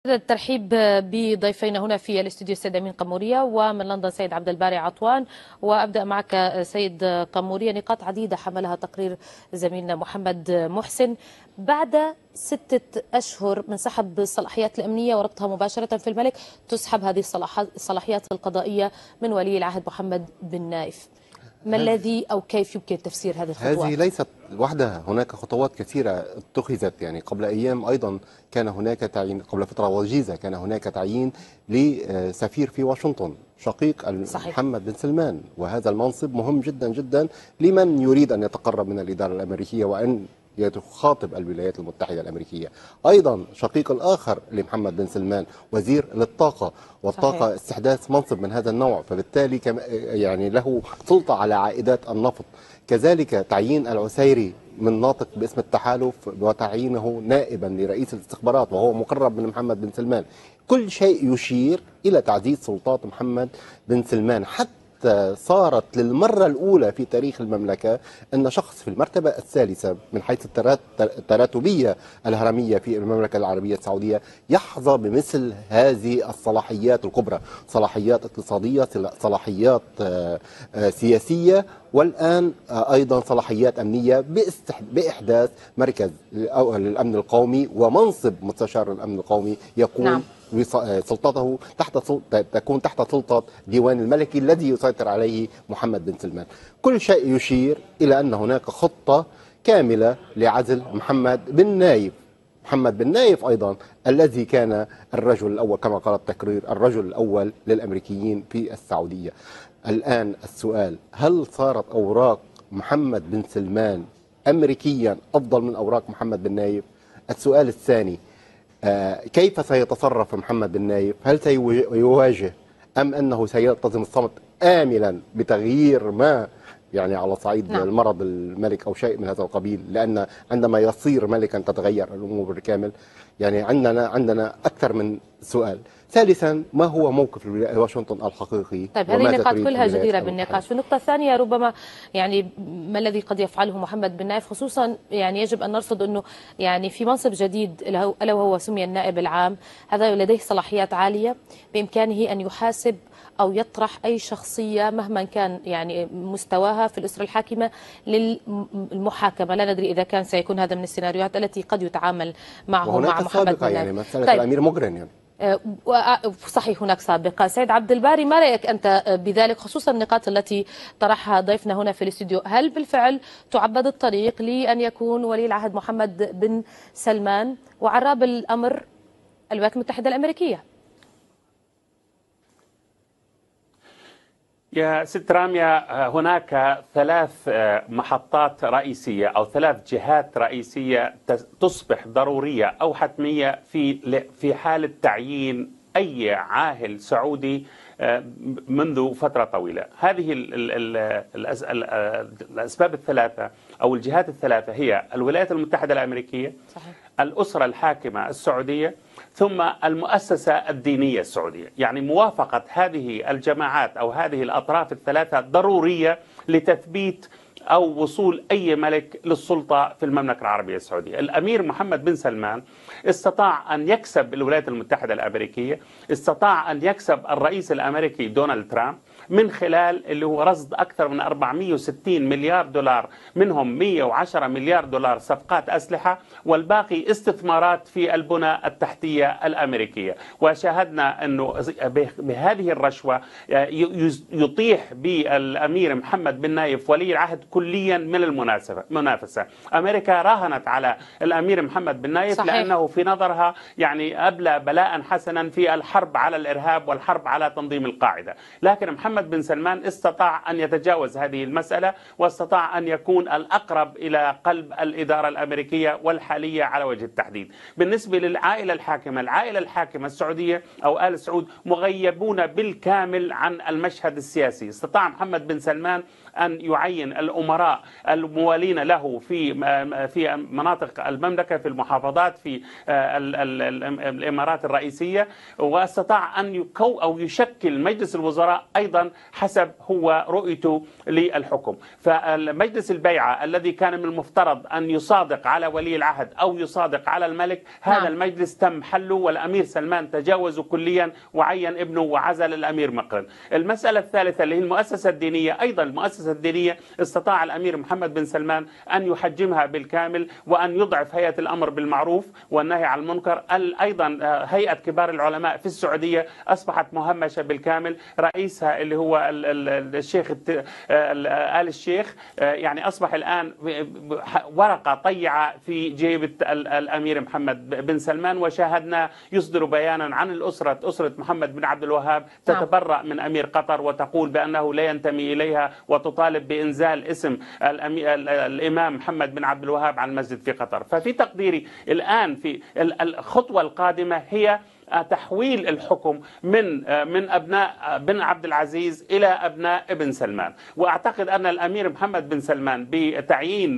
الترحيب بضيفينا هنا في الاستوديو السيد أمين قمورية، ومن لندن سيد عبد الباري عطوان. وأبدأ معك سيد قمورية. نقاط عديدة حملها تقرير زميلنا محمد محسن بعد 6 أشهر من سحب الصلاحيات الأمنية وربطها مباشرة في الملك، تسحب هذه الصلاحيات القضائية من ولي العهد محمد بن نايف. ما الذي أو كيف يمكن تفسير هذه الخطوات؟ هذه ليست وحدها، هناك خطوات كثيرة اتخذت. يعني قبل أيام أيضا كان هناك تعيين، قبل فترة وجيزة كان هناك تعيين لسفير في واشنطن شقيق محمد بن سلمان، وهذا المنصب مهم جدا جدا لمن يريد أن يتقرب من الإدارة الأمريكية وأن يخاطب الولايات المتحدة الأمريكية. أيضا شقيق الآخر لمحمد بن سلمان وزير للطاقة والطاقة، صحيح. استحداث منصب من هذا النوع، فبالتالي يعني له سلطة على عائدات النفط. كذلك تعيين العسيري من ناطق باسم التحالف وتعيينه نائبا لرئيس الاستخبارات وهو مقرب من محمد بن سلمان. كل شيء يشير إلى تعزيز سلطات محمد بن سلمان، حتى صارت للمرة الأولى في تاريخ المملكة أن شخص في المرتبة الثالثة من حيث التراتبية الهرمية في المملكة العربية السعودية يحظى بمثل هذه الصلاحيات الكبرى، صلاحيات اقتصادية، صلاحيات سياسية، والآن أيضا صلاحيات أمنية بإحداث مركز للأمن القومي ومنصب مستشار الأمن القومي يكون نعم. سلطته تكون تحت سلطة ديوان الملكي الذي يسيطر عليه محمد بن سلمان. كل شيء يشير إلى أن هناك خطة كاملة لعزل محمد بن نايف. محمد بن نايف أيضا الذي كان الرجل الأول كما قال التقرير، الرجل الأول للأمريكيين في السعودية. الآن السؤال، هل صارت أوراق محمد بن سلمان أمريكيا أفضل من أوراق محمد بن نايف؟ السؤال الثاني، كيف سيتصرف محمد بن نايف؟ هل سيواجه أم أنه سيلتزم الصمت آملا بتغيير ما يعني على صعيد نعم. المرض الملك أو شيء من هذا القبيل؟ لأن عندما يصير ملكا تتغير الأمور بالكامل. يعني عندنا أكثر من سؤال. ثالثا، ما هو موقف واشنطن الحقيقي؟ طيب، هذه النقاط كلها جديرة بالنقاش. في النقطة الثانية ربما يعني ما الذي قد يفعله محمد بن نايف، خصوصا يعني يجب أن نرصد أنه يعني في منصب جديد ألا وهو سمي النائب العام، هذا لديه صلاحيات عالية بإمكانه أن يحاسب أو يطرح أي شخصية مهما كان يعني مستواها في الأسرة الحاكمة للمحاكمة. لا ندري إذا كان سيكون هذا من السيناريوهات التي قد يتعامل معه مع محمد بن نايف. يعني مسألة طيب. الأمير مجرن يعني صحيح هناك سابقة. سيد عبد الباري، ما رأيك أنت بذلك، خصوصا النقاط التي طرحها ضيفنا هنا في الاستوديو؟ هل بالفعل تعبد الطريق لأن يكون ولي العهد محمد بن سلمان وعراب الأمر الولايات المتحدة الأمريكية؟ يا ست رامية، هناك 3 محطات رئيسية أو 3 جهات رئيسية تصبح ضرورية أو حتمية في حالة تعيين أي عاهل سعودي منذ فترة طويلة. هذه الأسباب ال3 أو الجهات ال3 هي الولايات المتحدة الأمريكية، صحيح. الأسرة الحاكمة السعودية، ثم المؤسسة الدينية السعودية. يعني موافقة هذه الجماعات أو هذه الأطراف ال3 ضرورية لتثبيت أو وصول أي ملك للسلطة في المملكة العربية السعودية. الأمير محمد بن سلمان استطاع أن يكسب الولايات المتحدة الأمريكية، استطاع أن يكسب الرئيس الأمريكي دونالد ترامب من خلال اللي هو رصد أكثر من 460 مليار دولار، منهم 110 مليار دولار صفقات أسلحة، والباقي استثمارات في البنى التحتية الأمريكية. وشاهدنا أنه بهذه الرشوة يطيح بالأمير محمد بن نايف ولي العهد كليا من المنافسة. أمريكا راهنت على الأمير محمد بن نايف، صحيح. لأنه في نظرها يعني أبلى بلاء حسنا في الحرب على الإرهاب والحرب على تنظيم القاعدة. لكن محمد بن سلمان استطاع أن يتجاوز هذه المسألة، واستطاع أن يكون الأقرب إلى قلب الإدارة الأمريكية والحالية على وجه التحديد. بالنسبة للعائلة الحاكمة، العائلة الحاكمة السعودية أو آل سعود مغيبون بالكامل عن المشهد السياسي. استطاع محمد بن سلمان أن يعين الأمراء الموالين له في مناطق المملكة، في المحافظات، في الإمارات الرئيسية، واستطاع أن يشكل مجلس الوزراء أيضا أيضا حسب هو رؤيته للحكم. فمجلس البيعة الذي كان من المفترض أن يصادق على ولي العهد أو يصادق على الملك، هذا المجلس تم حله والأمير سلمان تجاوزه كليا وعين ابنه وعزل الأمير مقرن. المسألة الثالثة اللي هي المؤسسة الدينية، أيضا المؤسسة الدينية استطاع الأمير محمد بن سلمان أن يحجمها بالكامل وأن يضعف هيئة الأمر بالمعروف والنهي عن المنكر. أيضا هيئة كبار العلماء في السعودية أصبحت مهمشة بالكامل، رئيسها اللي هو الشيخ آل الشيخ يعني أصبح الآن ورقة طيعة في جيبة الأمير محمد بن سلمان. وشاهدنا يصدر بيانا عن أسرة محمد بن عبد الوهاب تتبرأ من أمير قطر وتقول بأنه لا ينتمي إليها، وتطالب بإنزال اسم الإمام محمد بن عبد الوهاب عن المسجد في قطر. ففي تقديري الآن في الخطوة القادمة هي تحويل الحكم من أبناء بن عبد العزيز إلى أبناء ابن سلمان. وأعتقد أن الأمير محمد بن سلمان بتعيين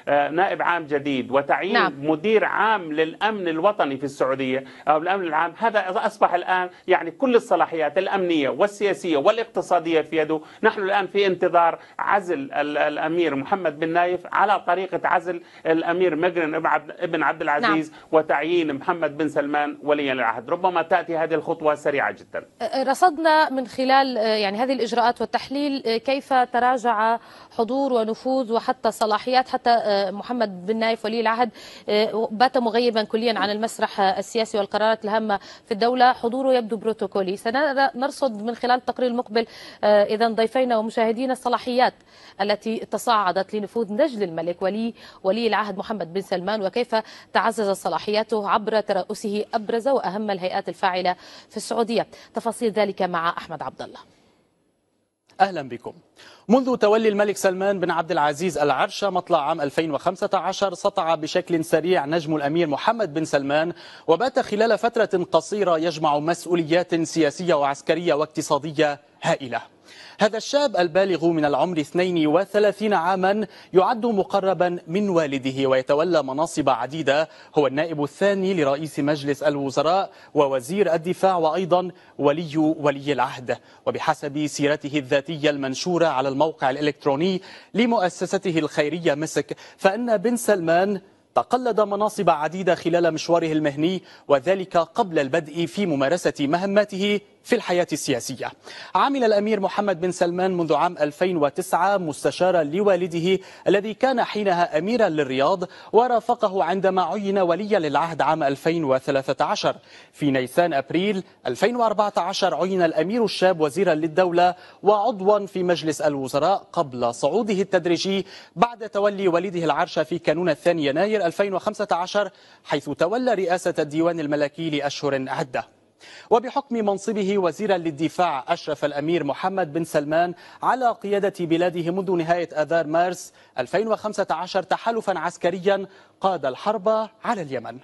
نائب عام جديد وتعيين مدير عام للأمن الوطني في السعودية أو الأمن العام، هذا أصبح الآن يعني كل الصلاحيات الأمنية والسياسية والاقتصادية في يده. نحن الآن في انتظار عزل الأمير محمد بن نايف على طريقة عزل الأمير مقرن ابن عبد العزيز وتعيين محمد بن سلمان وليا العهد. ربما تأتي هذه الخطوة سريعة جدا. رصدنا من خلال يعني هذه الإجراءات والتحليل كيف تراجع حضور ونفوذ وحتى صلاحيات، حتى محمد بن نايف ولي العهد بات مغيبا كليا عن المسرح السياسي والقرارات الهامة في الدولة، حضوره يبدو بروتوكولي. سنرصد من خلال التقرير المقبل إذا ضيفينا ومشاهدينا الصلاحيات التي تصاعدت لنفوذ نجل الملك ولي العهد محمد بن سلمان، وكيف تعزز صلاحياته عبر ترأسه أبرز وأهم الهيئات الفاعلة في السعودية. تفاصيل ذلك مع أحمد عبد الله. أهلا بكم. منذ تولي الملك سلمان بن عبد العزيز العرش مطلع عام 2015 سطع بشكل سريع نجم الأمير محمد بن سلمان، وبات خلال فترة قصيرة يجمع مسؤوليات سياسية وعسكرية واقتصادية هائلة. هذا الشاب البالغ من العمر 32 عاما يعد مقربا من والده ويتولى مناصب عديدة، هو النائب الثاني لرئيس مجلس الوزراء ووزير الدفاع وأيضا ولي العهد. وبحسب سيرته الذاتية المنشورة على الموقع الإلكتروني لمؤسسته الخيرية مسك، فإن بن سلمان تقلد مناصب عديدة خلال مشواره المهني، وذلك قبل البدء في ممارسة مهماته في الحياة السياسية. عمل الأمير محمد بن سلمان منذ عام 2009 مستشارا لوالده الذي كان حينها أميرا للرياض، ورافقه عندما عين وليا للعهد عام 2013. في نيسان أبريل 2014 عين الأمير الشاب وزيرا للدولة وعضوا في مجلس الوزراء قبل صعوده التدريجي بعد تولي والده العرش في كانون 2 يناير 2015، حيث تولى رئاسة الديوان الملكي لأشهر عدة. وبحكم منصبه وزيرا للدفاع أشرف الأمير محمد بن سلمان على قيادة بلاده منذ نهاية آذار مارس 2015 تحالفا عسكريا قاد الحرب على اليمن.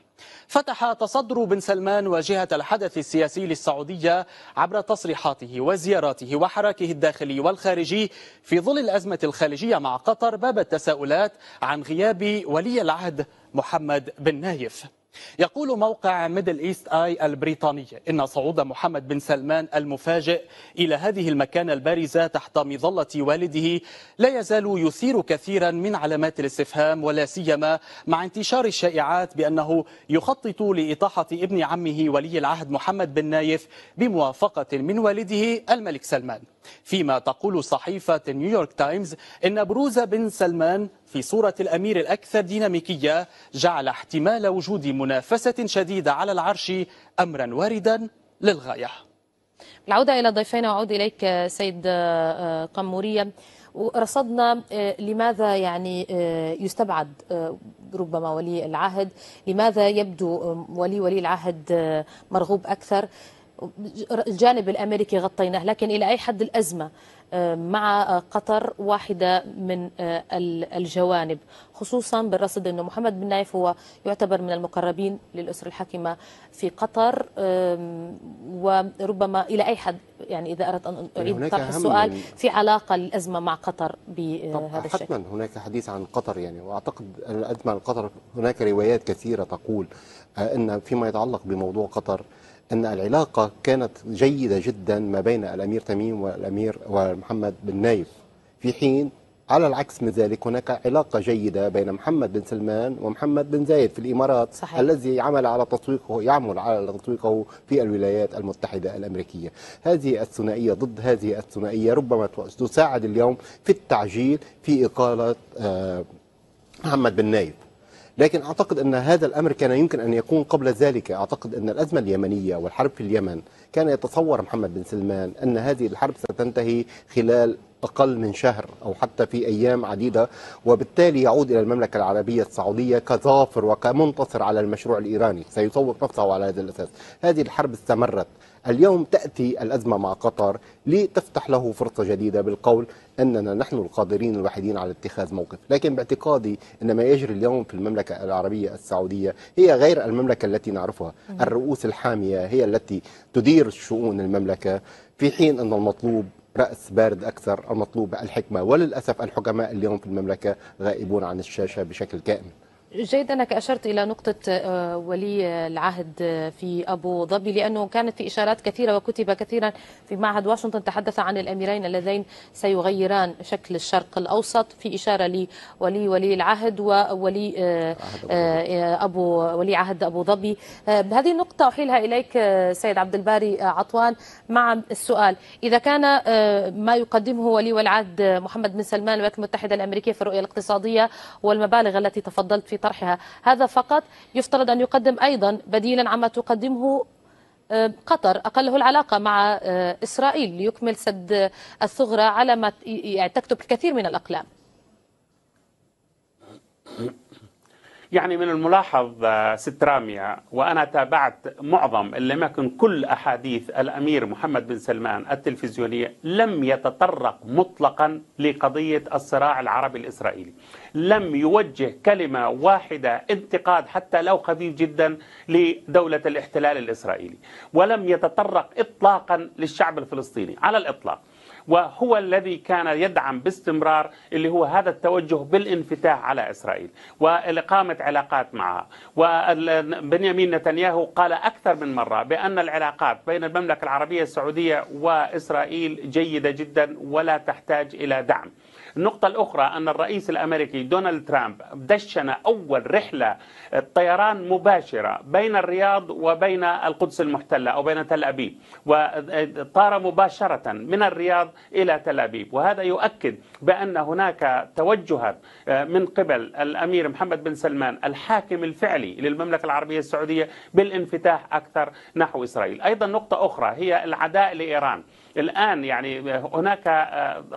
فتح تصدر بن سلمان واجهة الحدث السياسي للسعودية عبر تصريحاته وزياراته وحراكه الداخلي والخارجي في ظل الأزمة الخارجية مع قطر باب التساؤلات عن غياب ولي العهد محمد بن نايف. يقول موقع ميدل إيست آي البريطاني إن صعود محمد بن سلمان المفاجئ إلى هذه المكانة البارزة تحت مظلة والده لا يزال يثير كثيرا من علامات الاستفهام، ولا سيما مع انتشار الشائعات بأنه يخطط لإطاحة ابن عمه ولي العهد محمد بن نايف بموافقة من والده الملك سلمان. فيما تقول صحيفة نيويورك تايمز إن بروز بن سلمان في صورة الأمير الأكثر ديناميكية جعل احتمال وجود منافسة شديدة على العرش أمرا واردا للغاية. العودة إلى ضيفينا وأعود إليك سيد قمورية. رصدنا لماذا يعني يستبعد ربما ولي العهد، لماذا يبدو ولي العهد مرغوب أكثر. الجانب الأمريكي غطيناه، لكن إلى أي حد الأزمة مع قطر واحدة من الجوانب، خصوصا بالرصد أنه محمد بن نايف هو يعتبر من المقربين للأسرة الحاكمة في قطر، وربما إلى أي حد يعني إذا أردت أن أعيد طرح السؤال في علاقة الأزمة مع قطر بهذا الشكل. حتما هناك حديث عن قطر يعني، وأعتقد الأزمة عن قطر هناك روايات كثيرة تقول أن فيما يتعلق بموضوع قطر أن العلاقة كانت جيدة جدا ما بين الأمير تميم والأمير ومحمد بن نايف، في حين على العكس من ذلك هناك علاقة جيدة بين محمد بن سلمان ومحمد بن زايد في الإمارات. صحيح. الذي يعمل على تطويقه في الولايات المتحدة الأمريكية. هذه الثنائية ضد هذه الثنائية ربما تساعد اليوم في التعجيل في إقالة محمد بن نايف. لكن أعتقد أن هذا الأمر كان يمكن أن يكون قبل ذلك. أعتقد أن الأزمة اليمنية والحرب في اليمن كان يتصور محمد بن سلمان أن هذه الحرب ستنتهي خلال أقل من شهر أو حتى في أيام عديدة، وبالتالي يعود إلى المملكة العربية السعودية كظافر وكمنتصر على المشروع الإيراني، سيسوق نفسه على هذا الأساس. هذه الحرب استمرت. اليوم تأتي الأزمة مع قطر لتفتح له فرصة جديدة بالقول أننا نحن القادرين الوحيدين على اتخاذ موقف. لكن باعتقادي أن ما يجري اليوم في المملكة العربية السعودية هي غير المملكة التي نعرفها. الرؤوس الحامية هي التي تدير شؤون المملكة، في حين أن المطلوب رأس بارد أكثر، المطلوب الحكمة. وللأسف الحكماء اليوم في المملكة غائبون عن الشاشة بشكل كامل. جيد أنك أشرت إلى نقطة ولي العهد في أبو ظبي، لأنه كانت في إشارات كثيرة وكتب كثيرا في معهد واشنطن تحدث عن الأميرين اللذين سيغيران شكل الشرق الأوسط، في إشارة ولي العهد وولي ولي عهد أبو ظبي. هذه النقطة أحيلها إليك سيد عبد الباري عطوان مع السؤال: إذا كان ما يقدمه ولي العهد محمد بن سلمان الولايات المتحدة الأمريكية في الرؤية الاقتصادية والمبالغ التي تفضلت في طرحها هذا فقط، يفترض أن يقدم أيضا بديلا عما تقدمه قطر أقله العلاقة مع إسرائيل ليكمل سد الثغرة على ما تكتب الكثير من الأقلام. يعني من الملاحظ ست رامية، وأنا تابعت معظم اللي ما يكن كل أحاديث الأمير محمد بن سلمان التلفزيونية، لم يتطرق مطلقا لقضية الصراع العربي الإسرائيلي، لم يوجه كلمة واحدة انتقاد حتى لو خفيف جدا لدولة الاحتلال الإسرائيلي، ولم يتطرق إطلاقا للشعب الفلسطيني على الإطلاق. وهو الذي كان يدعم باستمرار اللي هو هذا التوجه بالانفتاح على إسرائيل وإقامة علاقات معها. وبنيامين نتنياهو قال أكثر من مرة بأن العلاقات بين المملكة العربية السعودية وإسرائيل جيدة جدا ولا تحتاج إلى دعم. النقطة الأخرى أن الرئيس الأمريكي دونالد ترامب دشن أول رحلة طيران مباشرة بين الرياض وبين القدس المحتلة أو بين تل أبيب، وطار مباشرة من الرياض إلى تل أبيب، وهذا يؤكد بأن هناك توجهات من قبل الأمير محمد بن سلمان الحاكم الفعلي للمملكة العربية السعودية بالانفتاح أكثر نحو إسرائيل. أيضا نقطة أخرى هي العداء لإيران. الآن يعني هناك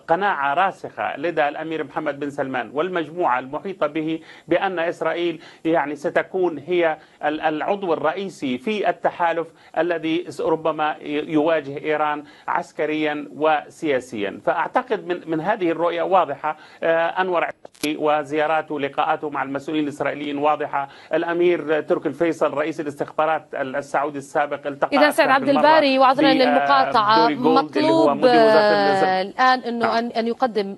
قناعة راسخة لدى الأمير محمد بن سلمان والمجموعة المحيطة به بأن إسرائيل يعني ستكون هي العضو الرئيسي في التحالف الذي ربما يواجه إيران عسكريا وسياسيا. فأعتقد من هذه الرؤية واضحة. أنور وزياراته ولقاءاته مع المسؤولين الإسرائيليين واضحة. الأمير تركي الفيصل رئيس الاستخبارات السعودي السابق التقى إذا سيد عبد الباري، وعذرا للمقاطعة، مطلوب الآن أنه أن يقدم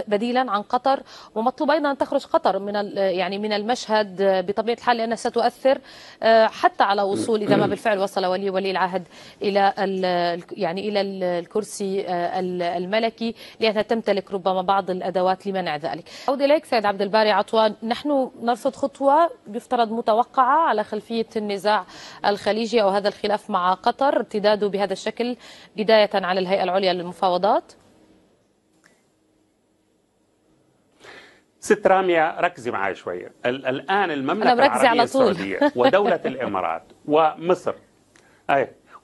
بديلا عن قطر، ومطلوب أيضا أن تخرج قطر من المشهد بطبيعة الحال، لأنها ستؤثر حتى على وصول، إذا ما بالفعل وصل ولي العهد إلى إلى الكرسي الملكي، لأنها تمتلك ربما بعض الأدوات لمنع ذلك. أعود إليك سيد عبد الباري عطوان. نحن نرصد خطوة يفترض متوقعة على خلفية النزاع الخليجي أو هذا الخلاف مع قطر، ارتداده بهذا الشكل بداية على الهيئة العليا للمفاوضات. ست رامية ركزي معي شوية. الآن المملكة العربية السعودية ودولة الإمارات ومصر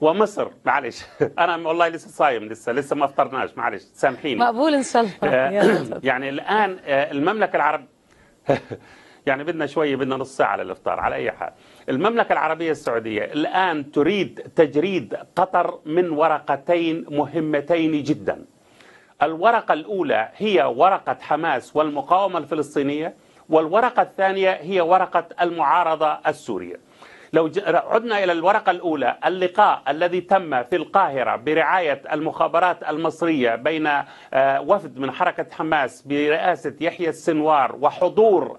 ومصر، معلش أنا والله لسه صايم، لسه ما افطرناش، معلش سامحيني. مقبول إن شاء الله. يعني الآن المملكة العربية يعني بدنا نص ساعة للإفطار. على أي حال، المملكة العربية السعودية الآن تريد تجريد قطر من ورقتين مهمتين جدا. الورقة الأولى هي ورقة حماس والمقاومة الفلسطينية، والورقة الثانية هي ورقة المعارضة السورية. لو عدنا إلى الورقة الأولى، اللقاء الذي تم في القاهرة برعاية المخابرات المصرية بين وفد من حركة حماس برئاسة يحيى السنوار وحضور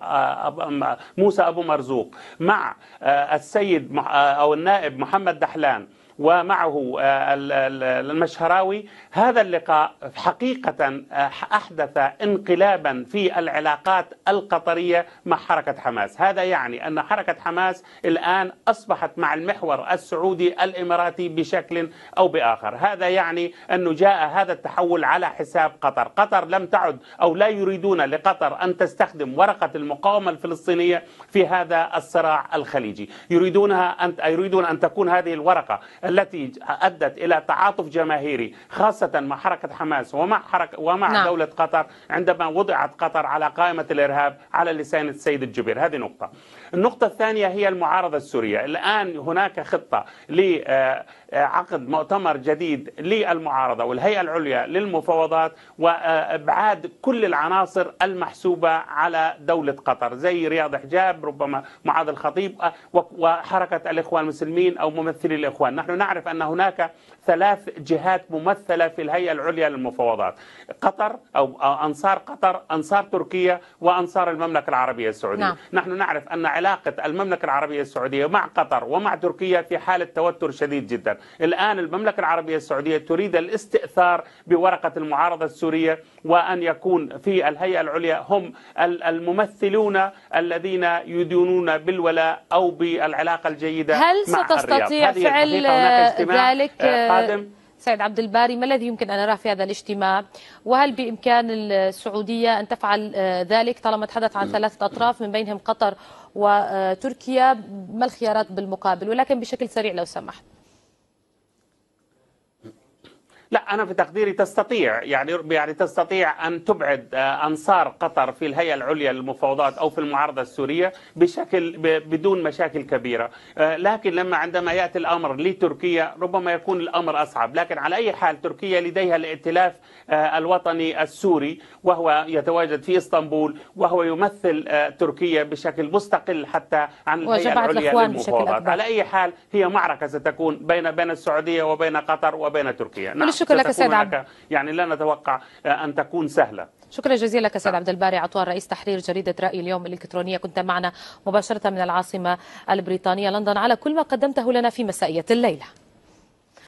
موسى أبو مرزوق مع السيد أو النائب محمد دحلان ومعه المشهراوي. هذا اللقاء حقيقة أحدث انقلابا في العلاقات القطرية مع حركة حماس. هذا يعني أن حركة حماس الآن أصبحت مع المحور السعودي الإماراتي بشكل أو بآخر. هذا يعني أنه جاء هذا التحول على حساب قطر. قطر لم تعد أو لا يريدون لقطر أن تستخدم ورقة المقاومة الفلسطينية في هذا الصراع الخليجي. يريدون أن تكون هذه الورقة التي أدت إلى تعاطف جماهيري خاصة مع حركة حماس ومع دولة قطر عندما وضعت قطر على قائمة الإرهاب على لسان السيد الجبير. هذه نقطة. النقطة الثانية هي المعارضة السورية. الآن هناك خطة لعقد مؤتمر جديد للمعارضة والهيئة العليا للمفاوضات وإبعاد كل العناصر المحسوبة على دولة قطر زي رياض حجاب، ربما معاذ الخطيب وحركة الإخوان المسلمين أو ممثلي الإخوان. نحن نعرف أن هناك 3 جهات ممثلة في الهيئة العليا للمفاوضات: قطر أو أنصار قطر، أنصار تركيا، وأنصار المملكة العربية السعودية. نعم. نحن نعرف أن علاقة المملكة العربية السعودية مع قطر ومع تركيا في حالة توتر شديد جدا. الآن المملكة العربية السعودية تريد الاستئثار بورقة المعارضة السورية وأن يكون في الهيئة العليا هم الممثلون الذين يدينون بالولاء أو بالعلاقة الجيدة هل مع ستستطيع فعل ذلك قادم؟ سيد عبد الباري، ما الذي يمكن أن نراه في هذا الاجتماع؟ وهل بإمكان السعودية أن تفعل ذلك طالما تحدث عن 3 أطراف من بينهم قطر وتركيا؟ ما الخيارات بالمقابل؟ ولكن بشكل سريع لو سمحت. لا، أنا في تقديري تستطيع يعني تستطيع أن تبعد أنصار قطر في الهيئة العليا للمفاوضات أو في المعارضة السورية بدون مشاكل كبيرة. لكن عندما يأتي الأمر لتركيا ربما يكون الأمر أصعب. لكن على أي حال تركيا لديها الائتلاف الوطني السوري وهو يتواجد في إسطنبول وهو يمثل تركيا بشكل مستقل حتى عن الهيئة العليا للمفاوضات. على أي حال هي معركة ستكون بين السعودية وبين قطر وبين تركيا. نعم. شكرا لك سيد عبد، يعني لا نتوقع أن تكون سهلة. شكرا جزيلا لك سيد عبد الباري عطوان، رئيس تحرير جريدة رأي اليوم الإلكترونية، كنت معنا مباشرة من العاصمة البريطانية لندن على كل ما قدمته لنا في مسائية الليلة.